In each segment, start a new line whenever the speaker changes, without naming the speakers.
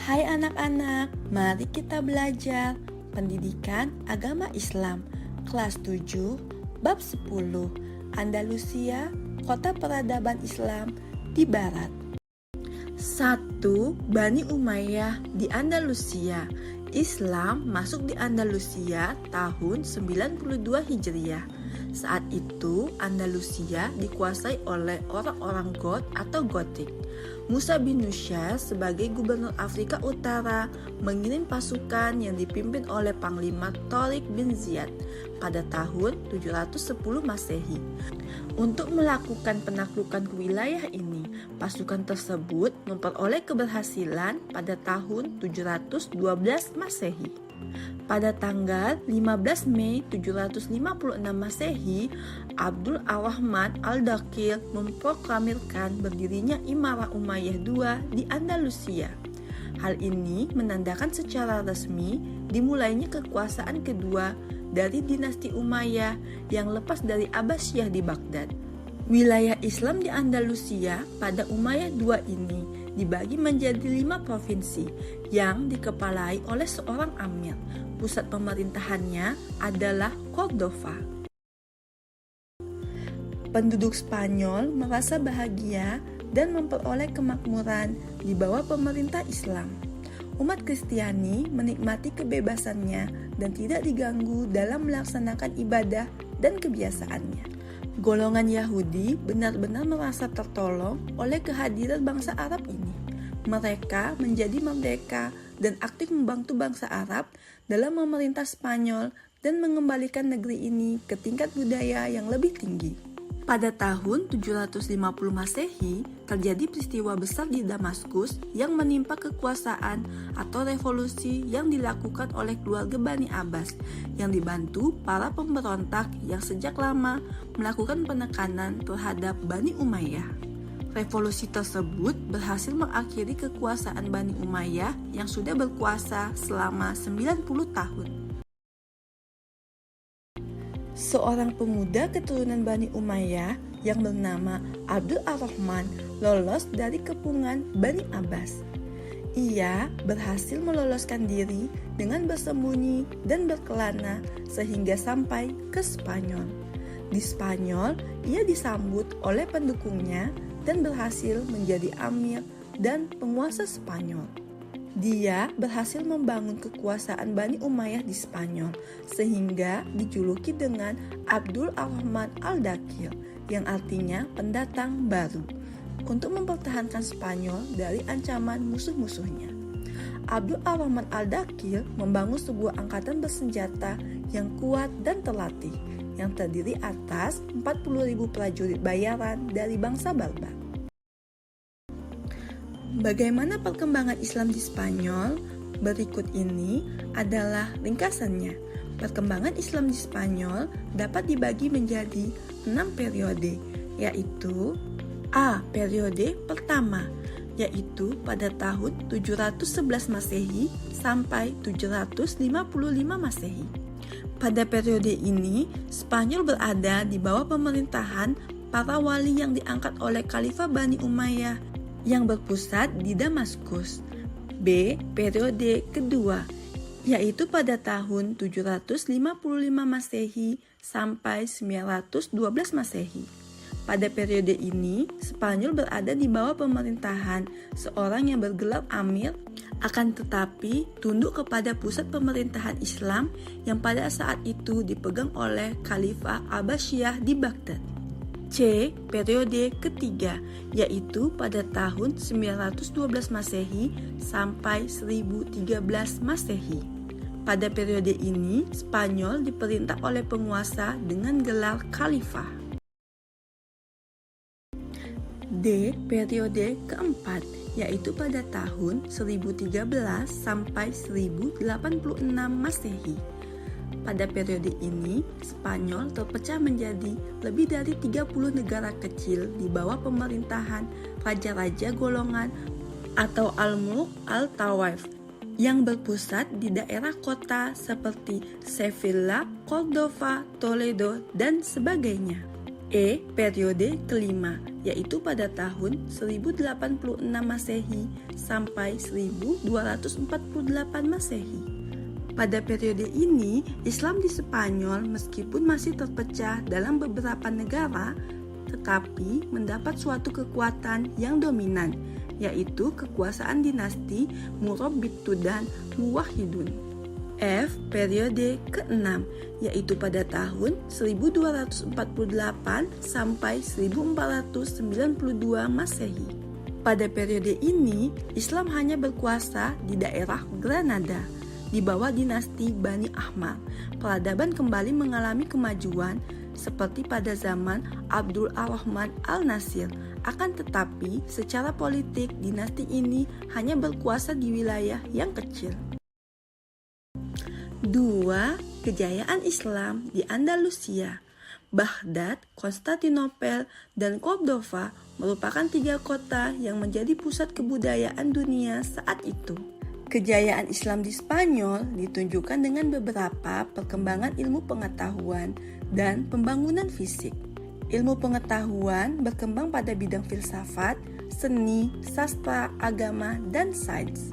Hai anak-anak, mari kita belajar Pendidikan Agama Islam kelas 7 bab 10 Andalusia, kota peradaban Islam di barat. 1. Bani Umayyah di Andalusia. Islam masuk di Andalusia tahun 92 Hijriah. Saat itu Andalusia dikuasai oleh orang-orang Goth atau Gotik. Musa bin Nusyar sebagai gubernur Afrika Utara mengirim pasukan yang dipimpin oleh Panglima Tariq bin Ziyad pada tahun 710 Masehi. Untuk melakukan penaklukan ke wilayah ini, pasukan tersebut memperoleh keberhasilan pada tahun 712 Masehi. Pada tanggal 15 Mei 756 Masehi, Abdul Ar-Rahman Al-Dakhil memproklamirkan berdirinya Imarah Umayyah II di Andalusia. Hal ini menandakan secara resmi dimulainya kekuasaan kedua dari dinasti Umayyah yang lepas dari Abbasiyah di Baghdad. Wilayah Islam di Andalusia pada Umayyah II ini dibagi menjadi 5 provinsi yang dikepalai oleh seorang amir. Pusat pemerintahannya adalah Cordova. Penduduk Spanyol merasa bahagia dan memperoleh kemakmuran di bawah pemerintah Islam. Umat Kristiani menikmati kebebasannya dan tidak diganggu dalam melaksanakan ibadah dan kebiasaannya. Golongan Yahudi benar-benar merasa tertolong oleh kehadiran bangsa Arab ini. Mereka menjadi merdeka dan aktif membantu bangsa Arab dalam memerintah Spanyol dan mengembalikan negeri ini ke tingkat budaya yang lebih tinggi. Pada tahun 750 Masehi, terjadi peristiwa besar di Damaskus yang menimpa kekuasaan atau revolusi yang dilakukan oleh keluarga Bani Abbas yang dibantu para pemberontak yang sejak lama melakukan penekanan terhadap Bani Umayyah. Revolusi tersebut berhasil mengakhiri kekuasaan Bani Umayyah yang sudah berkuasa selama 90 tahun. Seorang pemuda keturunan Bani Umayyah yang bernama Abdul Ar-Rahman lolos dari kepungan Bani Abbas. Ia berhasil meloloskan diri dengan bersembunyi dan berkelana sehingga sampai ke Spanyol. Di Spanyol, ia disambut oleh pendukungnya dan berhasil menjadi amir dan penguasa Spanyol. Dia berhasil membangun kekuasaan Bani Umayyah di Spanyol sehingga dijuluki dengan Abdul Ar-Rahman Al-Dakhil yang artinya pendatang baru untuk mempertahankan Spanyol dari ancaman musuh-musuhnya. Abdul Ar-Rahman Al-Dakhil membangun sebuah angkatan bersenjata yang kuat dan terlatih yang terdiri atas 40.000 prajurit bayaran dari bangsa Barbar. Bagaimana perkembangan Islam di Spanyol? Berikut ini adalah ringkasannya. Perkembangan Islam di Spanyol dapat dibagi menjadi 6 periode, yaitu A. Periode pertama, yaitu pada tahun 711 Masehi sampai 755 Masehi. Pada periode ini, Spanyol berada di bawah pemerintahan para wali yang diangkat oleh Khalifah Bani Umayyah yang berpusat di Damaskus. B. Periode kedua, yaitu pada tahun 755 Masehi sampai 912 Masehi. Pada periode ini, Spanyol berada di bawah pemerintahan seorang yang bergelar amir, akan tetapi tunduk kepada pusat pemerintahan Islam yang pada saat itu dipegang oleh Khalifah Abbasiyah di Baghdad. C. Periode ketiga, yaitu pada tahun 912 Masehi sampai 1013 Masehi. Pada periode ini, Spanyol diperintah oleh penguasa dengan gelar Khalifah. D. Periode keempat, yaitu pada tahun 1013 sampai 1086 Masehi. Pada periode ini, Spanyol terpecah menjadi lebih dari 30 negara kecil di bawah pemerintahan raja-raja golongan atau Al-Muluk Al-Tawaif yang berpusat di daerah kota seperti Sevilla, Cordova, Toledo, dan sebagainya. E. Periode kelima, yaitu pada tahun 1086 Masehi sampai 1248 Masehi. Pada periode ini, Islam di Spanyol meskipun masih terpecah dalam beberapa negara, tetapi mendapat suatu kekuatan yang dominan, yaitu kekuasaan dinasti Murabbitu dan Muwahhidun. Periode ke-6, yaitu pada tahun 1248 sampai 1492 Masehi. Pada periode ini, Islam hanya berkuasa di daerah Granada. Di bawah dinasti Bani Ahmad, peradaban kembali mengalami kemajuan seperti pada zaman Abdul Ar-Rahman Al-Nasir. Akan tetapi, secara politik dinasti ini hanya berkuasa di wilayah yang kecil. 2. Kejayaan Islam di Andalusia. Baghdad, Konstantinopel, dan Cordova merupakan 3 kota yang menjadi pusat kebudayaan dunia saat itu. Kejayaan Islam di Spanyol ditunjukkan dengan beberapa perkembangan ilmu pengetahuan dan pembangunan fisik. Ilmu pengetahuan berkembang pada bidang filsafat, seni, sastra, agama, dan sains.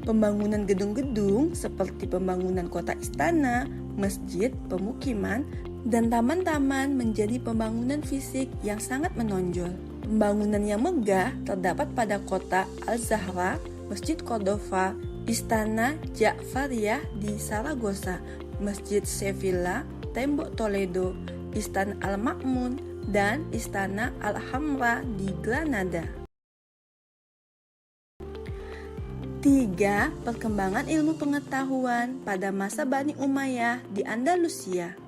Pembangunan gedung-gedung seperti pembangunan kota istana, masjid, pemukiman, dan taman-taman menjadi pembangunan fisik yang sangat menonjol. Pembangunan yang megah terdapat pada kota Al-Zahra, Masjid Cordova, Istana Ja'fariyah di Saragossa, Masjid Sevilla, Tembok Toledo, Istana Al-Ma'mun, dan Istana Al-Hamra di Granada. 3. Perkembangan ilmu pengetahuan pada masa Bani Umayyah di Andalusia.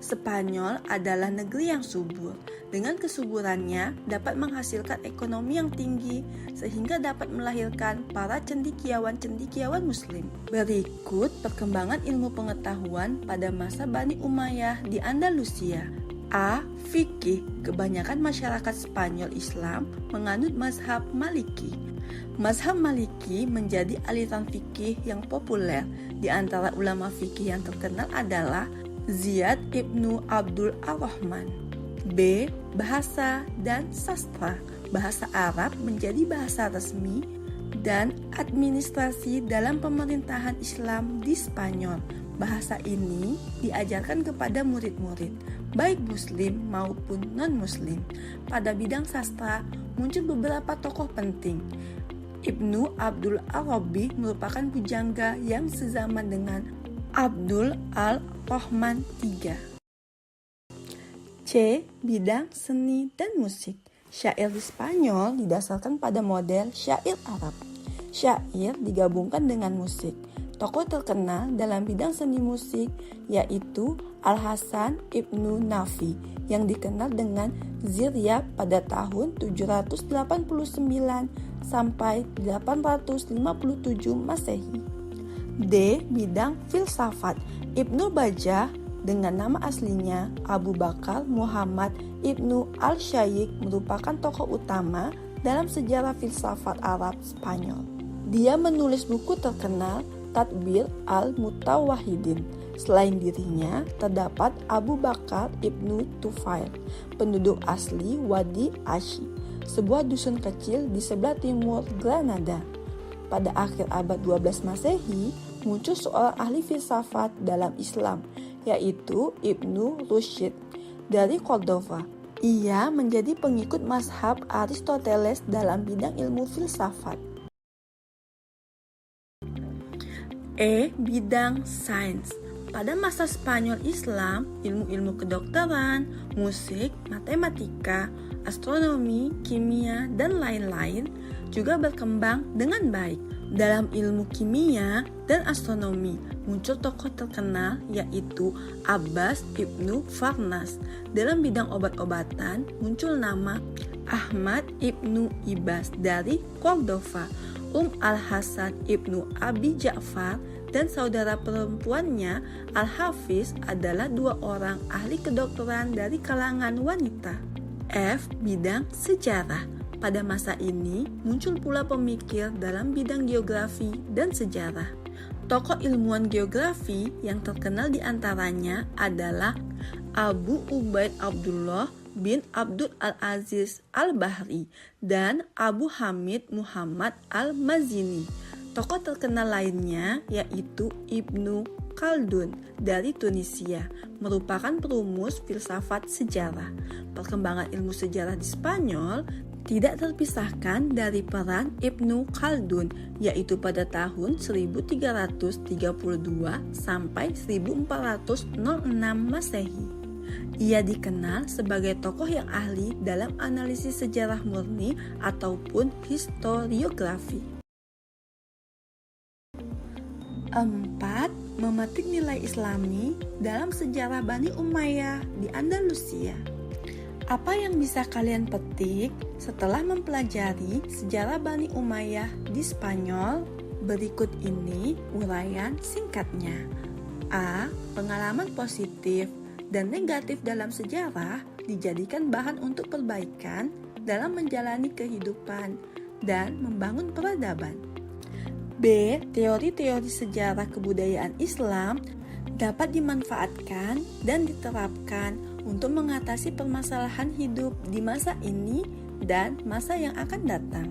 Spanyol adalah negeri yang subur. Dengan kesuburannya dapat menghasilkan ekonomi yang tinggi sehingga dapat melahirkan para cendekiawan-cendekiawan muslim. Berikut perkembangan ilmu pengetahuan pada masa Bani Umayyah di Andalusia. A. Fikih. Kebanyakan masyarakat Spanyol Islam menganut mazhab Maliki. Mazhab Maliki menjadi aliran fikih yang populer. Di antara ulama fikih yang terkenal adalah Ziyad ibnu Abdul Ar-Rahman. B. Bahasa dan sastra. Bahasa Arab menjadi bahasa resmi dan administrasi dalam pemerintahan Islam di Spanyol. Bahasa ini diajarkan kepada murid-murid, baik muslim maupun non-muslim. Pada bidang sastra muncul beberapa tokoh penting. Ibnu Abdul Arabi merupakan pujangga yang sezaman dengan Abdul Al-Rahman III. C. Bidang seni dan musik. Syair di Spanyol didasarkan pada model syair Arab. Syair digabungkan dengan musik. Tokoh terkenal dalam bidang seni musik yaitu Al-Hasan Ibnu Nafi yang dikenal dengan Ziryab pada tahun 789 sampai 857 Masehi. D. Bidang filsafat. Ibnu Bajjah dengan nama aslinya Abu Bakar Muhammad Ibnu Al-Shaykh merupakan tokoh utama dalam sejarah filsafat Arab Spanyol. Dia menulis buku terkenal Tadbir Al-Mutawahhidin. Selain dirinya, terdapat Abu Bakar Ibnu Tufail, penduduk asli Wadi Ashi, sebuah dusun kecil di sebelah timur Granada. Pada akhir abad 12 Masehi, muncul seorang ahli filsafat dalam Islam, yaitu Ibnu Rushd dari Cordova. Ia menjadi pengikut mazhab Aristoteles dalam bidang ilmu filsafat. E. Bidang sains. Pada masa Spanyol Islam, ilmu-ilmu kedokteran, musik, matematika, astronomi, kimia, dan lain-lain juga berkembang dengan baik. Dalam ilmu kimia dan astronomi muncul tokoh terkenal yaitu Abbas Ibnu Farnas. Dalam bidang obat-obatan muncul nama Ahmad Ibnu Ibas dari Cordova. Al-Hasan Ibnu Abi Ja'far dan saudara perempuannya Al-Hafiz adalah 2 orang ahli kedokteran dari kalangan wanita. F. Bidang sejarah. Pada masa ini muncul pula pemikir dalam bidang geografi dan sejarah. Tokoh ilmuwan geografi yang terkenal diantaranya adalah Abu Ubaid Abdullah bin Abdul Al-Aziz Al-Bahri dan Abu Hamid Muhammad Al-Mazini. Tokoh terkenal lainnya yaitu Ibnu Khaldun dari Tunisia, merupakan perumus filsafat sejarah. Perkembangan ilmu sejarah di Spanyol tidak terpisahkan dari peran Ibnu Khaldun, yaitu pada tahun 1332 sampai 1406 Masehi. Ia dikenal sebagai tokoh yang ahli dalam analisis sejarah murni ataupun historiografi. 4. Memetik nilai Islami dalam sejarah Bani Umayyah di Andalusia. Apa yang bisa kalian petik setelah mempelajari sejarah Bani Umayyah di Spanyol? Berikut ini uraian singkatnya. A. Pengalaman positif dan negatif dalam sejarah dijadikan bahan untuk perbaikan dalam menjalani kehidupan dan membangun peradaban. B. Teori-teori sejarah kebudayaan Islam dapat dimanfaatkan dan diterapkan untuk mengatasi permasalahan hidup di masa ini dan masa yang akan datang.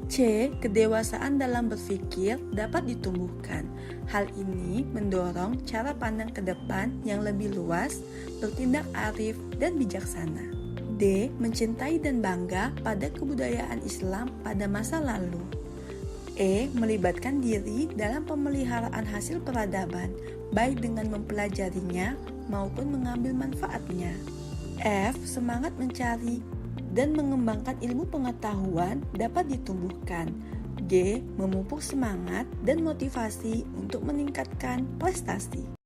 C. Kedewasaan dalam berpikir dapat ditumbuhkan. Hal ini mendorong cara pandang ke depan yang lebih luas, bertindak arif dan bijaksana. D. Mencintai dan bangga pada kebudayaan Islam pada masa lalu. E. Melibatkan diri dalam pemeliharaan hasil peradaban, baik dengan mempelajarinya maupun mengambil manfaatnya. F. Semangat mencari dan mengembangkan ilmu pengetahuan dapat ditumbuhkan. G. Memupuk semangat dan motivasi untuk meningkatkan prestasi.